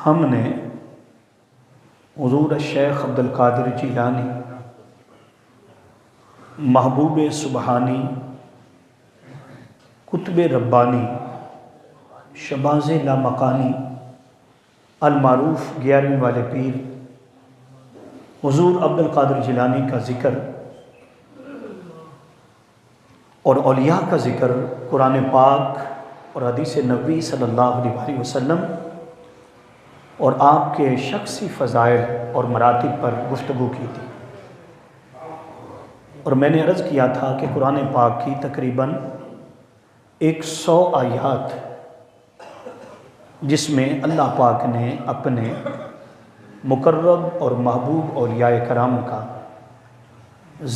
ہم نے حضور شیخ عبد القادر جیلانی محبوب سبحانی قطب ربانی شباز لامکانی المعروف 11ویں والے پیر حضور عبد القادر جیلانی کا ذکر اور اولیاء کا ذکر قرآن پاک اور حدیث نبوی صلی اللہ علیہ وسلم اور آپ کے شخصی فضائل اور مراتب پر گفتگو کی تھی، اور میں نے عرض کیا تھا کہ قرآن پاک کی تقریباً 100 آیات جس میں اللہ پاک نے اپنے مقرب اور محبوب اولیاء کرام کا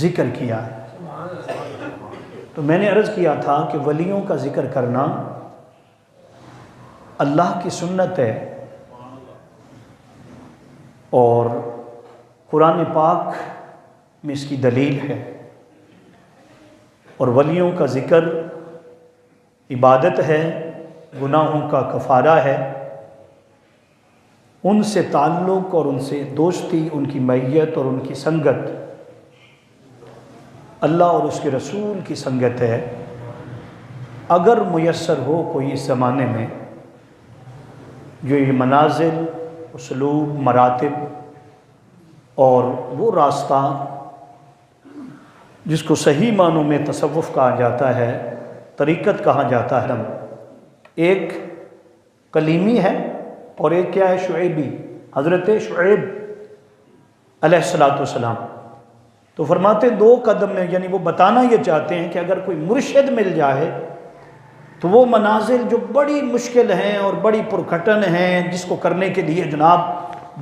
ذکر کیا ہے، تو میں نے عرض کیا تھا کہ ولیوں کا ذکر کرنا اللہ کی سنت ہے، اور قرآن پاک میں اس کی دلیل ہے، اور ولیوں کا ذکر عبادت ہے، گناہوں کا کفارہ ہے، ان سے تعلق اور ان سے دوستی، ان کی معیت اور ان کی سنگت اللہ اور اس کے رسول کی سنگت ہے۔ اگر میسر ہو کوئی اس زمانے میں جو یہ منازل، اسلوب، مراتب اور وہ راستہ جس کو صحیح معنوں میں تصوف کہا جاتا ہے، طریقت کہا جاتا ہے، ایک کلیمی ہے اور ایک کیا ہے، شعیبی، حضرت شعیب علیہ السلام، تو فرماتے 2 قدم میں، یعنی وہ بتانا یہ چاہتے ہیں کہ اگر کوئی مرشد مل جائے تو وہ منازل جو بڑی مشکل ہیں اور بڑی پرکھٹن ہیں، جس کو کرنے کے لیے جناب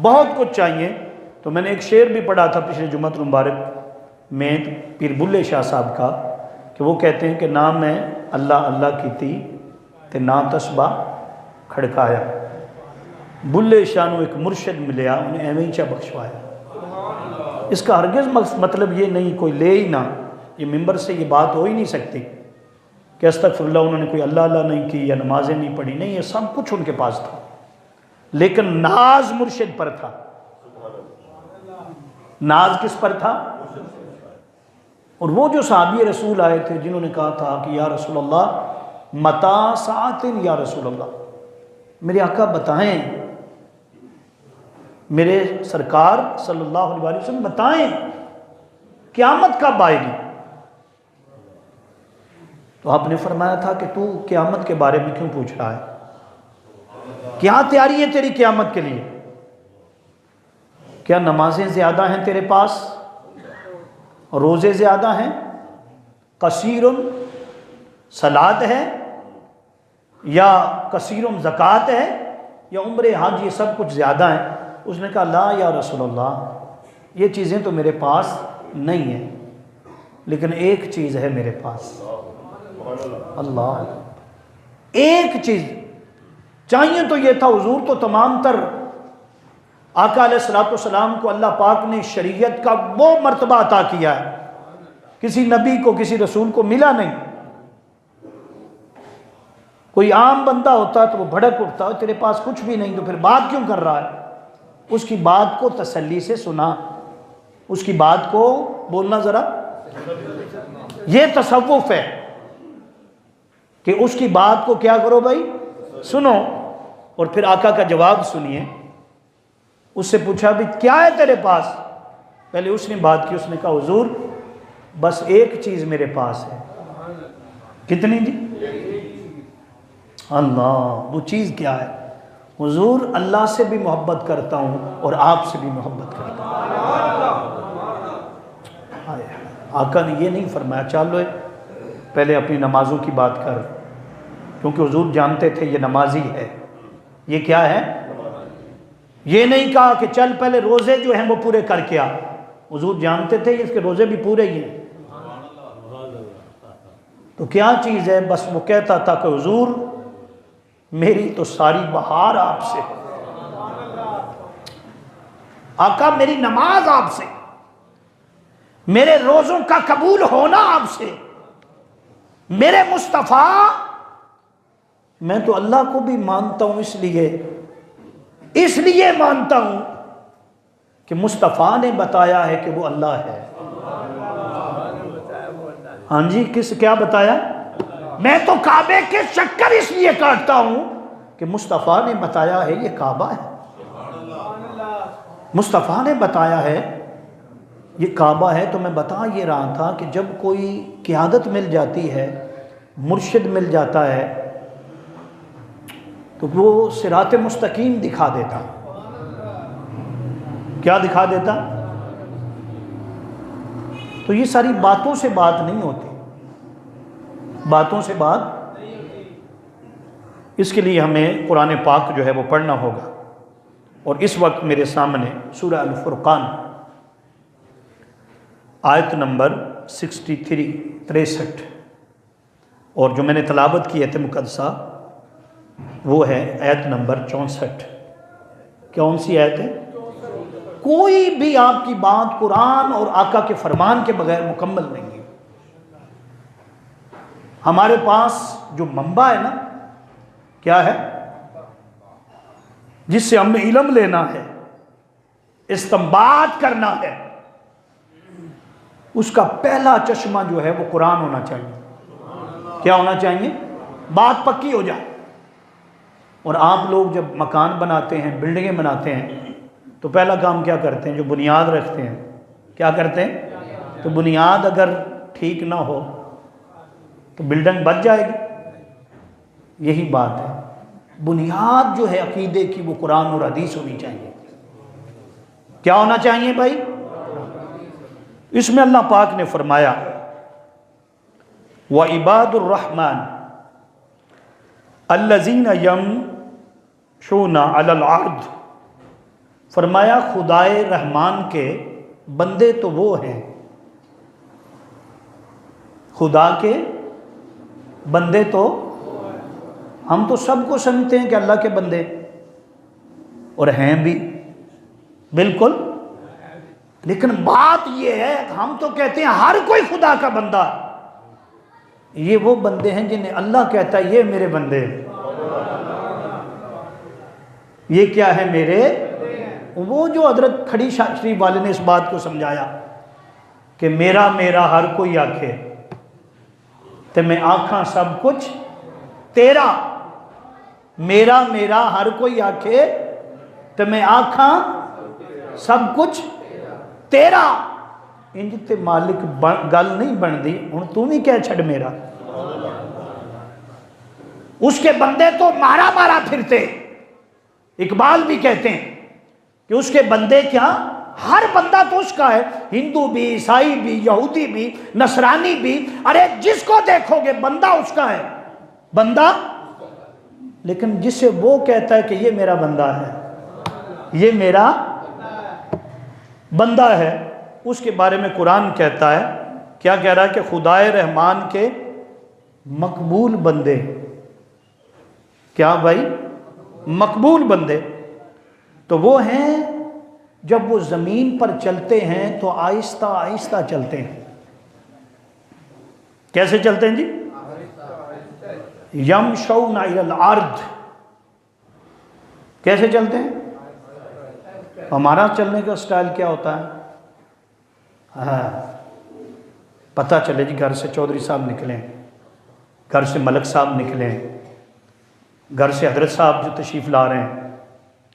بہت کچھ چاہیے، تو میں نے ایک شعر بھی پڑھا تھا پچھلے جمعۃ المبارک میں پیر بلے شاہ صاحب کا، کہ وہ کہتے ہیں کہ نہ میں اللہ اللہ کیتی تے نہ تسبیح کھڑکایا، بلے شاہ نو ایک مرشد ملیا، انہیں ایویں چا بخشوایا۔ اس کا ہرگز مطلب یہ نہیں کوئی لے ہی نہ، یہ ممبر سے یہ بات ہو ہی نہیں سکتی کہ استغفر اللہ انہوں نے کوئی اللہ اللہ نہیں کی یا نمازیں نہیں پڑھی، نہیں، یہ سب کچھ ان کے پاس تھا، لیکن ناز مرشد پر تھا۔ ناز کس پر تھا؟ اور وہ جو صحابی رسول آئے تھے جنہوں نے کہا تھا کہ یا رسول اللہ متا ساعت، یا رسول اللہ میرے آقا بتائیں، میرے سرکار صلی اللہ علیہ وسلم بتائیں قیامت کب آئے گی؟ تو آپ نے فرمایا تھا کہ تو قیامت کے بارے میں کیوں پوچھ رہا ہے؟ کیا تیاری ہے تیری قیامت کے لیے؟ کیا نمازیں زیادہ ہیں تیرے پاس؟ روزے زیادہ ہیں؟ کثیر صلات ہے یا کثیر زکوٰۃ ہے یا عمرے حج، یہ سب کچھ زیادہ ہیں؟ اس نے کہا لا یا رسول اللہ، یہ چیزیں تو میرے پاس نہیں ہیں، لیکن ایک چیز ہے میرے پاس، اللہ، ایک چیز چاہیے تو یہ تھا۔ حضور تو تمام تر آقا علیہ السلام کو اللہ پاک نے شریعت کا وہ مرتبہ عطا کیا ہے، کسی نبی کو، کسی رسول کو ملا نہیں۔ کوئی عام بندہ ہوتا تو وہ بھڑک اٹھتا، تیرے پاس کچھ بھی نہیں تو پھر بات کیوں کر رہا ہے؟ اس کی بات کو تسلی سے سنا، اس کی بات کو بولنا ذرا، یہ تصوف ہے کہ اس کی بات کو کیا کرو بھائی، سنو، اور پھر آقا کا جواب سنیے۔ اس سے پوچھا بھی کیا ہے تیرے پاس؟ پہلے اس نے بات کی، اس نے کہا حضور بس ایک چیز میرے پاس ہے۔ کتنی جی؟ اللہ، وہ چیز کیا ہے؟ حضور اللہ سے بھی محبت کرتا ہوں اور آپ سے بھی محبت کرتا ہوں۔ آقا نے یہ نہیں فرمایا چلو پہلے اپنی نمازوں کی بات کر، کیونکہ حضور جانتے تھے یہ نمازی ہے، یہ کیا ہے؟ یہ نہیں کہا کہ چل پہلے روزے جو ہیں وہ پورے کر کے آ، حضور جانتے تھے اس کے روزے بھی پورے ہی ہیں، تو کیا چیز ہے؟ بس وہ کہتا تھا کہ حضور میری تو ساری بہار آپ سے، آقا میری نماز آپ سے، میرے روزوں کا قبول ہونا آپ سے، میرے مصطفیٰ، میں تو اللہ کو بھی مانتا ہوں، اس لیے اس لیے مانتا ہوں کہ مصطفیٰ نے بتایا ہے کہ وہ اللہ ہے۔ ہاں جی، کیا بتایا؟ میں تو کعبے کے چکر اس لیے کاٹتا ہوں کہ مصطفیٰ نے بتایا ہے یہ کعبہ ہے، مصطفیٰ نے بتایا ہے یہ کعبہ ہے۔ تو میں بتا یہ رہا تھا کہ جب کوئی قیادت مل جاتی ہے، مرشد مل جاتا ہے، تو وہ صراط مستقیم دکھا دیتا۔ کیا دکھا دیتا؟ تو یہ ساری باتوں سے بات نہیں ہوتی، باتوں سے بات، اس کے لیے ہمیں قرآن پاک جو ہے وہ پڑھنا ہوگا۔ اور اس وقت میرے سامنے سورہ الفرقان آیت نمبر 63 اور جو میں نے تلاوت کی ہے مقدسہ وہ ہے آیت نمبر 64۔ کون سی آیت ہے؟ کوئی بھی آپ کی بات قرآن اور آقا کے فرمان کے بغیر مکمل نہیں ہے۔ ہمارے پاس جو منبع ہے نا، کیا ہے؟ جس سے ہم نے علم لینا ہے، استنباط کرنا ہے، اس کا پہلا چشمہ جو ہے وہ قرآن ہونا چاہیے۔ کیا ہونا چاہیے؟ بات پکی ہو جائے۔ اور آپ لوگ جب مکان بناتے ہیں، بلڈنگیں بناتے ہیں، تو پہلا کام کیا کرتے ہیں؟ جو بنیاد رکھتے ہیں، کیا کرتے ہیں؟ تو بنیاد اگر ٹھیک نہ ہو تو بلڈنگ بچ جائے گی۔ یہی بات ہے، بنیاد جو ہے عقیدے کی وہ قرآن اور حدیث ہونی چاہیے۔ کیا ہونا چاہیے بھائی؟ اس میں اللہ پاک نے فرمایا وَعِبَادُ الرَّحْمَنِ الَّذِينَ يَمْشُونَ عَلَى الْأَرْضِ، فرمایا خدائے رحمان کے بندے تو وہ ہیں، خدا کے بندے تو ہم تو سب کو سمجھتے ہیں کہ اللہ کے بندے، اور ہیں بھی بالکل، لیکن بات یہ ہے ہم تو کہتے ہیں ہر کوئی خدا کا بندہ۔ یہ وہ بندے ہیں جنہیں اللہ کہتا ہے یہ میرے بندے ہیں۔ یہ کیا ہے؟ میرے، وہ جو حضرت کھڑی شریف والے نے اس بات کو سمجھایا کہ میرا میرا ہر کوئی آکھے تے میں آکھاں سب کچھ تیرا، میرا میرا ہر کوئی آکھے تے میں آکھاں سب کچھ تیرا، انج تے مالک گل نہیں بن دی، ہن تو بھی کہہ چھڑ میرا۔ اس کے بندے تو مارا مارا پھرتے، اقبال بھی کہتے ہیں کہ اس کے بندے کیا، ہر بندہ تو اس کا ہے، ہندو بھی، عیسائی بھی، یہودی بھی، نصرانی بھی، ارے جس کو دیکھو گے بندہ اس کا ہے، بندہ۔ لیکن جس سے وہ کہتا ہے کہ یہ میرا بندہ ہے، یہ میرا بندہ ہے، اس کے بارے میں قرآن کہتا ہے، کیا کہہ رہا ہے؟ کہ خدائے رحمان کے مقبول بندے۔ کیا بھائی؟ مقبول بندے تو وہ ہیں جب وہ زمین پر چلتے ہیں تو آہستہ آہستہ چلتے ہیں۔ کیسے چلتے ہیں جی؟ یمشون علی الارض۔ کیسے چلتے ہیں؟ ہمارا چلنے کا سٹائل کیا ہوتا ہے؟ ہاں، پتہ چلے جی گھر سے چودھری صاحب نکلیں، گھر سے ملک صاحب نکلیں، گھر سے حضرت صاحب جو تشریف لا رہے ہیں،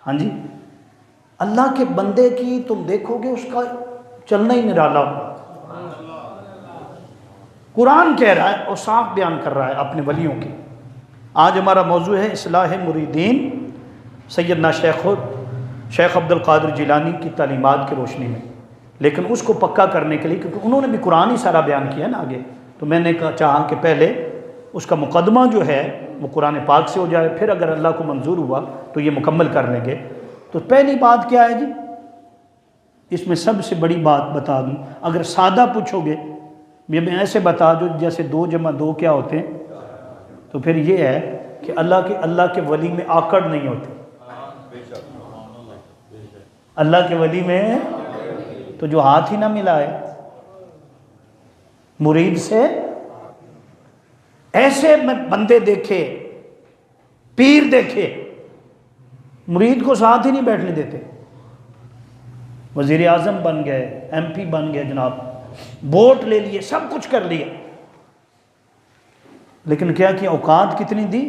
ہاں جی، اللہ کے بندے کی تم دیکھو گے اس کا چلنا ہی نرالا ہوگا۔ قرآن کہہ رہا ہے اور صاف بیان کر رہا ہے اپنے ولیوں کی۔ آج ہمارا موضوع ہے اصلاح مریدین، سیدنا شیخ عبد القادر جیلانی کی تعلیمات کی روشنی میں، لیکن اس کو پکا کرنے کے لیے، کیونکہ انہوں نے بھی قرآن ہی سارا بیان کیا نا آگے، تو میں نے چاہا کہ پہلے اس کا مقدمہ جو ہے وہ قرآن پاک سے ہو جائے، پھر اگر اللہ کو منظور ہوا تو یہ مکمل کر لیں گے۔ تو پہلی بات کیا ہے جی؟ اس میں سب سے بڑی بات بتا دوں، اگر سادہ پوچھو گے، میں ایسے بتا دو جیسے 2 + 2 کیا ہوتے ہیں، تو پھر یہ ہے کہ اللہ کے ولی میں آکڑ نہیں ہوتی۔ اللہ کے ولی میں تو جو ہاتھ ہی نہ ملائے مرید سے، ایسے میں بندے دیکھے، پیر دیکھے، مرید کو ساتھ ہی نہیں بیٹھنے دیتے. وزیر اعظم بن گئے, ایم پی بن گئے جناب, ووٹ لے لیے, سب کچھ کر لیا, لیکن کیا کہ اوقات کتنی دی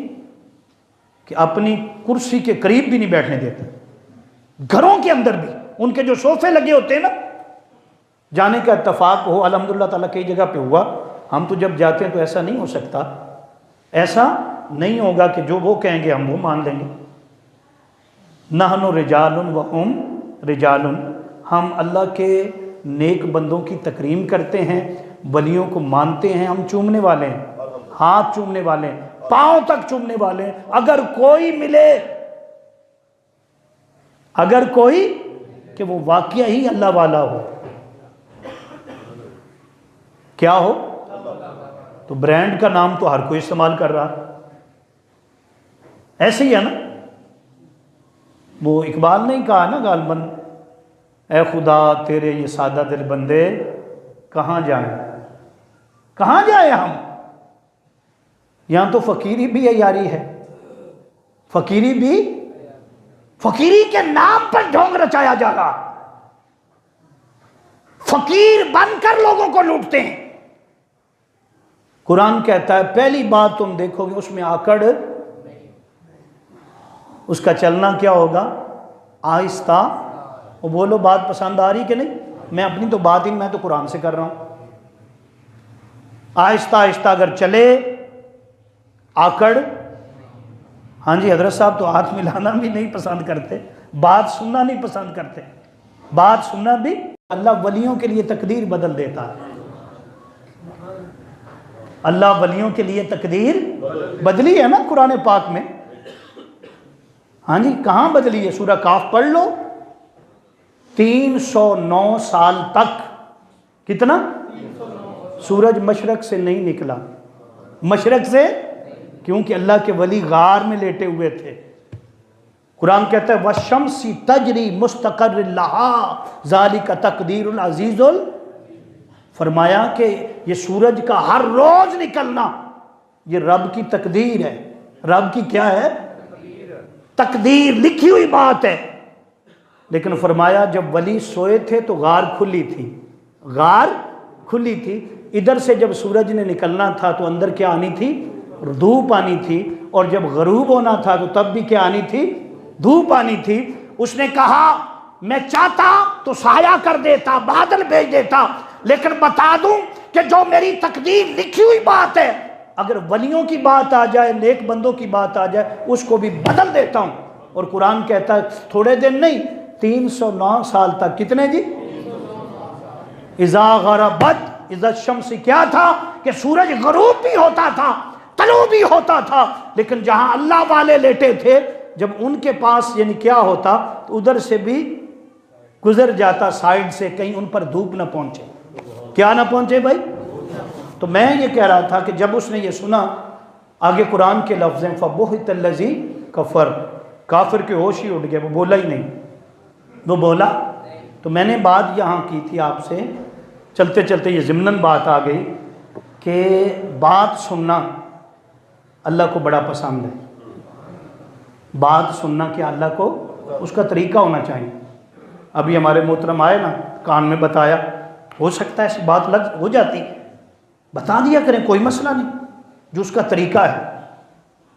کہ اپنی کرسی کے قریب بھی نہیں بیٹھنے دیتے. گھروں کے اندر بھی ان کے جو صوفے لگے ہوتے ہیں نا, جانے کا اتفاق ہو, الحمدللہ تعالیٰ کئی جگہ پہ ہوا, ہم تو جب جاتے ہیں تو ایسا نہیں ہو سکتا, ایسا نہیں ہوگا کہ جو وہ کہیں گے ہم وہ مان لیں گے. نحن رجال و ہم رجال, ہم اللہ کے نیک بندوں کی تکریم کرتے ہیں, ولیوں کو مانتے ہیں, ہم چومنے والے ہیں, ہاتھ چومنے والے ہیں, پاؤں تک چومنے والے ہیں. اگر کوئی ملے, اگر کوئی کہ وہ واقعہ ہی اللہ والا ہو, کیا ہو, تو برانڈ کا نام تو ہر کوئی استعمال کر رہا, ایسے ہی ہے نا. وہ اقبال نے کہا نا غالباً, اے خدا تیرے یہ سادہ دل بندے کہاں جائیں, کہاں جائیں ہم. یہاں تو فقیری بھی عیاری ہے, فقیری بھی, فقیری کے نام پر ڈھونگ رچایا جا رہا, فقیر بن کر لوگوں کو لوٹتے ہیں. قرآن کہتا ہے پہلی بات تم دیکھو گے اس میں آکڑ, اس کا چلنا کیا ہوگا, آہستہ. وہ بولو بات پسند آ رہی کہ نہیں, میں اپنی تو بات ہی, میں تو قرآن سے کر رہا ہوں. آہستہ آہستہ اگر چلے, آکڑ. ہاں جی حضرت صاحب تو ہاتھ ملانا بھی نہیں پسند کرتے, بات سننا نہیں پسند کرتے, بات سننا بھی. اللہ ولیوں کے لیے تقدیر بدل دیتا ہے, اللہ ولیوں کے لیے تقدیر بدلی ہے نا قرآن پاک میں. ہاں جی کہاں بدلی ہے, سورہ کاف پڑھ لو, 309 سال تک, کتنا, سورج مشرق سے نہیں نکلا, مشرق سے, کیونکہ اللہ کے ولی غار میں لیٹے ہوئے تھے. قرآن کہتا ہے وَالشَّمْسِ تَجْرِي مُسْتَقَرٍّ لَهَا ذَلِكَ تَقْدِيرُ الْعَزِيزُ. فرمایا کہ یہ سورج کا ہر روز نکلنا یہ رب کی تقدیر ہے. رب کی کیا ہے, تقدیر, لکھی ہوئی بات ہے. لیکن فرمایا جب ولی سوئے تھے تو غار کھلی تھی, غار کھلی تھی. ادھر سے جب سورج نے نکلنا تھا تو اندر کیا آنی تھی, دھوپ آنی تھی, اور جب غروب ہونا تھا تو تب بھی کیا آنی تھی, دھوپ آنی تھی. اس نے کہا میں چاہتا تو سایہ کر دیتا, بادل بھیج دیتا, لیکن بتا دوں کہ جو میری تقدیر لکھی ہوئی بات ہے, اگر ولیوں کی بات آ جائے, نیک بندوں کی بات آ جائے, اس کو بھی بدل دیتا ہوں. اور قرآن کہتا ہے تھوڑے دن نہیں, 309 سال تک. کتنے جی, اذا غربت, اذا الشمس کیا تھا کہ سورج غروب بھی ہوتا تھا, طلوع بھی ہوتا تھا, لیکن جہاں اللہ والے لیٹے تھے جب ان کے پاس یعنی کیا ہوتا تو ادھر سے بھی گزر جاتا سائیڈ سے, کہیں ان پر دھوپ نہ پہنچے. کیا نہ پہنچے بھائی. تو میں یہ کہہ رہا تھا کہ جب اس نے یہ سنا, آگے قرآن کے لفظ ہیں فَبُہِتَ الَّذِي کفر, کافر کے ہوش ہی اٹھ گئے, وہ بولا ہی نہیں, وہ بولا. تو میں نے بات یہاں کی تھی آپ سے, چلتے چلتے یہ ضمناً بات آ گئی کہ بات سننا اللہ کو بڑا پسند ہے. بات سننا کیا اللہ کو, اس کا طریقہ ہونا چاہیے. ابھی ہمارے محترم آئے نا, کان میں بتایا, ہو سکتا ہے ایسی بات لگ ہو جاتی, بتا دیا کریں, کوئی مسئلہ نہیں, جو اس کا طریقہ ہے.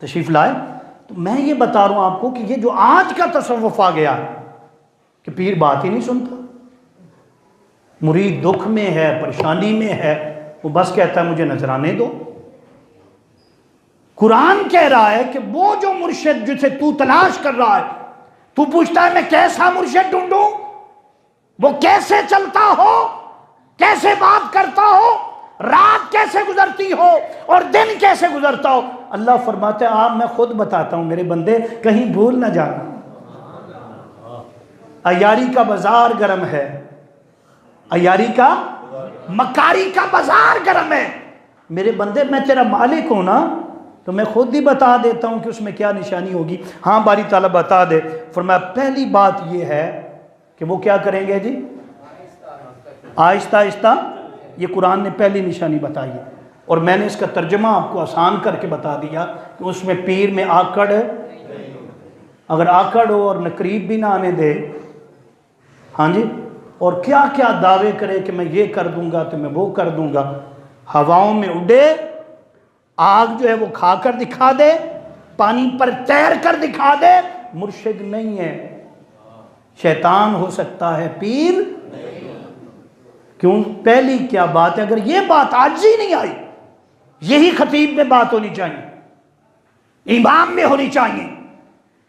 تشریف لائے. تو میں یہ بتا رہا ہوں آپ کو کہ یہ جو آج کا تصوف آ گیا کہ پیر بات ہی نہیں سنتا, مرید دکھ میں ہے, پریشانی میں ہے, وہ بس کہتا ہے مجھے نذرانے دو. قرآن کہہ رہا ہے کہ وہ جو مرشد جسے تو تلاش کر رہا ہے, تو پوچھتا ہے میں کیسا مرشد ڈھونڈوں, وہ کیسے چلتا ہو, کیسے بات کرتا ہو, رات کیسے گزرتی ہو اور دن کیسے گزرتا ہو. اللہ فرماتا ہے آپ میں خود بتاتا ہوں میرے بندے, کہیں بھول نہ جانا. عیاری کا بازار گرم ہے, عیاری کا, مکاری کا بازار گرم ہے. میرے بندے میں تیرا مالک ہوں نا, تو میں خود ہی بتا دیتا ہوں کہ اس میں کیا نشانی ہوگی. ہاں باری تعالیٰ بتا دے. فرمایا پہلی بات یہ ہے کہ وہ کیا کریں گے جی, آہستہ آہستہ. یہ قرآن نے پہلی نشانی بتائی ہے, اور میں نے اس کا ترجمہ آپ کو آسان کر کے بتا دیا کہ اس میں پیر میں آکڑ, اگر آکڑ ہو اور نقریب بھی نہ آنے دے، ہاں جی، اور کیا کیا دعوے کرے کہ میں یہ کر دوں گا تو میں وہ کر دوں گا، ہواؤں میں اڑے، آگ جو ہے وہ کھا کر دکھا دے، پانی پر تیر کر دکھا دے، مرشد نہیں ہے، شیطان ہو سکتا ہے، پیر کیوں؟ پہلی کیا بات ہے، اگر یہ بات آج ہی نہیں آئی، یہی خطیب میں بات ہونی چاہیے، امام میں ہونی چاہیے،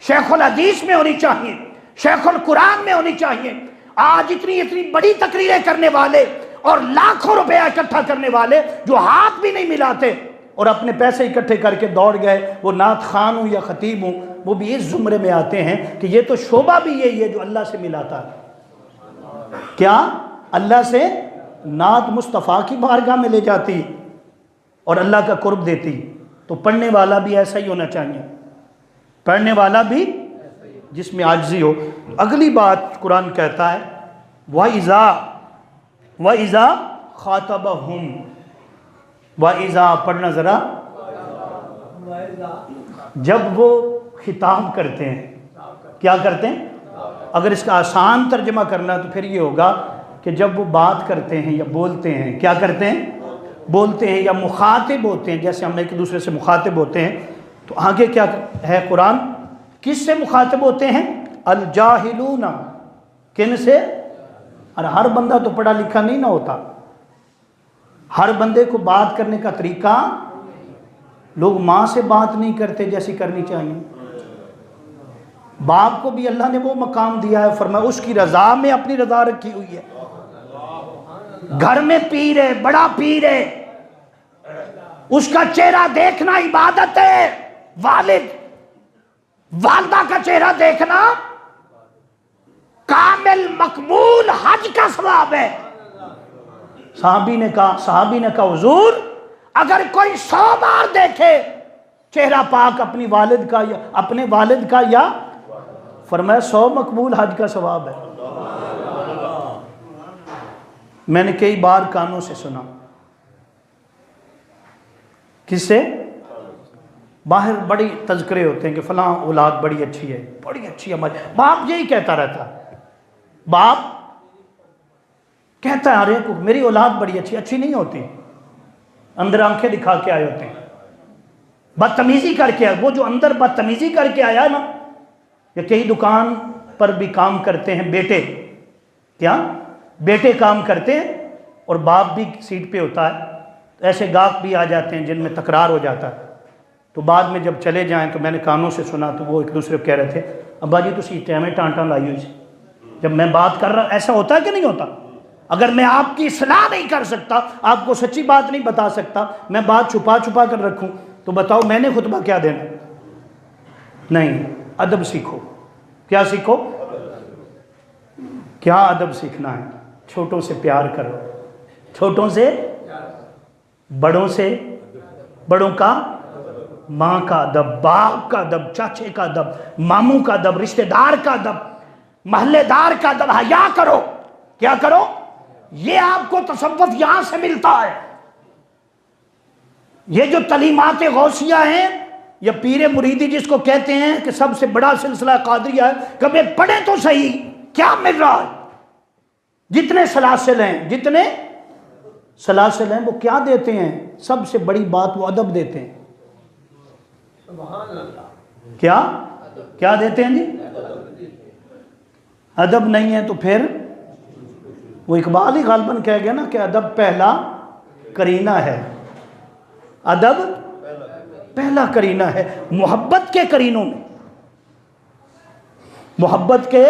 شیخ الحدیث میں ہونی چاہیے، شیخ القرآن میں ہونی چاہیے۔ آج اتنی بڑی تقریریں کرنے والے اور لاکھوں روپیہ اکٹھا کرنے والے جو ہاتھ بھی نہیں ملاتے اور اپنے پیسے اکٹھے کر کے دوڑ گئے، وہ نعت خان ہوں یا خطیب ہوں، وہ بھی اس زمرے میں آتے ہیں کہ یہ تو شعبہ بھی یہی ہے جو اللہ سے ملاتا ہے۔ کیا؟ اللہ سے نعت مصطفیٰ کی بارگاہ میں لے جاتی اور اللہ کا قرب دیتی۔ تو پڑھنے والا بھی ایسا ہی ہونا چاہیے، پڑھنے والا بھی جس میں عاجزی ہو۔ اگلی بات قرآن کہتا ہے وَإِذَا خَاطَبَهُمْ، وَإِذَا پڑھنا ذرا، جب وہ خطاب کرتے ہیں، کیا کرتے ہیں؟ اگر اس کا آسان ترجمہ کرنا تو پھر یہ ہوگا کہ جب وہ بات کرتے ہیں یا بولتے ہیں، کیا کرتے ہیں؟ بولتے ہیں یا مخاطب ہوتے ہیں، جیسے ہم ایک دوسرے سے مخاطب ہوتے ہیں، تو آگے کیا ہے قرآن؟ کس سے مخاطب ہوتے ہیں؟ الجاہلون، کن سے؟ اور ہر بندہ تو پڑھا لکھا نہیں نہ ہوتا، ہر بندے کو بات کرنے کا طریقہ، لوگ ماں سے بات نہیں کرتے جیسی کرنی چاہیے، باپ کو بھی اللہ نے وہ مقام دیا ہے، فرمایا اس کی رضا میں اپنی رضا رکھی ہوئی ہے۔ گھر میں پیر ہے، بڑا پیر ہے، اس کا چہرہ دیکھنا عبادت ہے، والدہ کا چہرہ دیکھنا کامل مقبول حج کا ثواب ہے۔ صحابی نے کہا حضور اگر کوئی 100 بار دیکھے چہرہ پاک اپنی والد کا یا اپنے والد کا، یا فرمایا 100 مقبول حج کا ثواب ہے۔ میں نے کئی بار کانوں سے سنا، کس سے؟ باہر بڑی تذکرے ہوتے ہیں کہ فلاں اولاد بڑی اچھی ہے، بڑی اچھی ہے ہماری، باپ یہی کہتا رہتا، باپ کہتا ہے ہر ایک کو میری اولاد بڑی اچھی نہیں ہوتی، اندر آنکھیں دکھا کے آئے ہوتے ہیں، بدتمیزی کر کے آئے، وہ جو اندر بدتمیزی کر کے آیا نا، یا کئی دکان پر بھی کام کرتے ہیں بیٹے، کیا؟ بیٹے کام کرتے ہیں اور باپ بھی سیٹ پہ ہوتا ہے، ایسے گاہک بھی آ جاتے ہیں جن میں تکرار ہو جاتا ہے، تو بعد میں جب چلے جائیں تو میں نے کانوں سے سنا تو وہ ایک دوسرے کو کہہ رہے تھے ابا جی تسی ٹائمیں ٹانٹاں لائی ہوئی سی، جب میں بات کر رہا، ایسا ہوتا ہے کہ نہیں ہوتا؟ اگر میں آپ کی اصلاح نہیں کر سکتا، آپ کو سچی بات نہیں بتا سکتا، میں بات چھپا کر رکھوں، تو بتاؤ میں نے خطبہ کیا دینا؟ نہیں، ادب سیکھو۔ کیا سیکھو؟ کیا ادب سیکھنا ہے؟ چھوٹوں سے پیار کرو، چھوٹوں سے، بڑوں کا، ماں کا ادب، باپ کا ادب، چاچے کا ادب، ماموں کا ادب، رشتہ دار کا ادب، محلے دار کا ادب، حیا کرو۔ کیا کرو؟ یہ آپ کو تصوف یہاں سے ملتا ہے۔ یہ جو تعلیمات غوثیہ ہیں یا پیر مریدی جس کو کہتے ہیں کہ سب سے بڑا سلسلہ قادریہ ہے، کبھی پڑھیں تو صحیح کیا مل رہا ہے؟ جتنے سلاسل ہیں وہ کیا دیتے ہیں؟ سب سے بڑی بات وہ ادب دیتے ہیں۔ کیا دیتے ہیں جی؟ ادب نہیں ہے تو پھر وہ اقبال ہی غالباً کہہ گیا نا کہ ادب پہلا کرینہ ہے، ادب پہلا کرینہ ہے محبت کے کرینوں میں، محبت کے،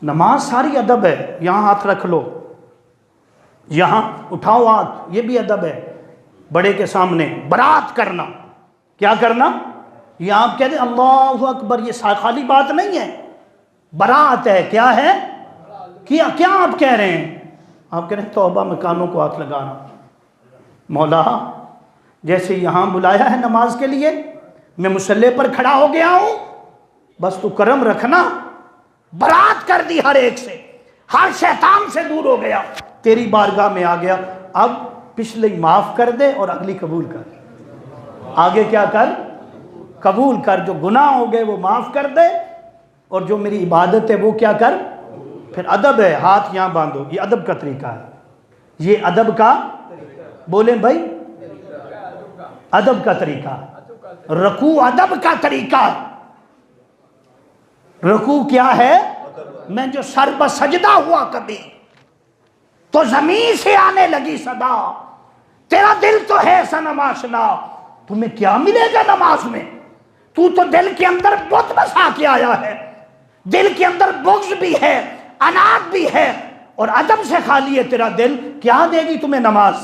نماز ساری ادب ہے، یہاں ہاتھ رکھ لو، یہاں اٹھاؤ ہاتھ، یہ بھی ادب ہے، بڑے کے سامنے برات کرنا، کیا کرنا؟ یہ آپ کہتے ہیں اللہ اکبر، یہ خالی بات نہیں ہے، برات ہے۔ کیا ہے؟ کیا آپ کہہ رہے ہیں؟ آپ کہہ رہے ہیں توبہ، میں کانوں کو ہاتھ لگا رہا ہوں، مولا جیسے یہاں بلایا ہے نماز کے لیے، میں مصلی پر کھڑا ہو گیا ہوں، بس تو کرم رکھنا، برات کر دی ہر ایک سے، ہر شیطان سے دور ہو گیا، تیری بارگاہ میں آ گیا، اب پچھلی معاف کر دے اور اگلی قبول کر۔ آگے کیا کر؟ قبول کر، جو گناہ ہو گئے وہ معاف کر دے، اور جو میری عبادت ہے وہ کیا کر۔ پھر ادب ہے، ہاتھ یہاں باندھو، یہ ادب کا طریقہ ہے، یہ ادب کا، بولیں بھائی، ادب کا طریقہ۔ رکوع ادب کا طریقہ، رکوع کیا ہے؟ میں جو سر پر سجدہ ہوا کبھی تو زمین سے آنے لگی صدا، تیرا دل تو ہے صنم آشنا، تمہیں کیا ملے گا نماز میں؟ تو دل کے اندر بت بسا کے آیا ہے، دل کے اندر بغض بھی ہے، عناد بھی ہے، اور ادب سے خالی ہے تیرا دل، کیا دے گی تمہیں نماز؟